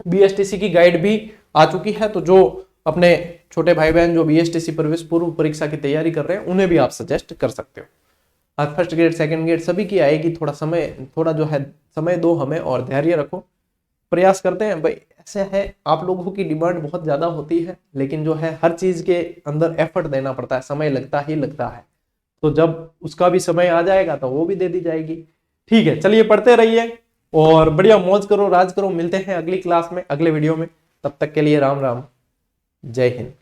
बीएसटीसी की गाइड भी आ चुकी है, तो जो अपने छोटे भाई बहन जो बीएसटीसी प्रवेश पूर्व परीक्षा की तैयारी कर रहे हैं उन्हें भी आप सजेस्ट कर सकते हो। आज फर्स्ट ग्रेड सेकंड ग्रेड सभी की आएगी, थोड़ा जो है समय दो हमें और धैर्य रखो, प्रयास करते हैं। भाई ऐसे है, आप लोगों की डिमांड बहुत ज्यादा होती है, लेकिन जो है हर चीज के अंदर एफर्ट देना पड़ता है, समय लगता ही लगता है, तो जब उसका भी समय आ जाएगा तो वो भी दे दी जाएगी। ठीक है, चलिए पढ़ते रहिए और बढ़िया मौज करो, राज करो। मिलते हैं अगली क्लास में, अगले वीडियो में, तब तक के लिए राम राम, जय हिंद।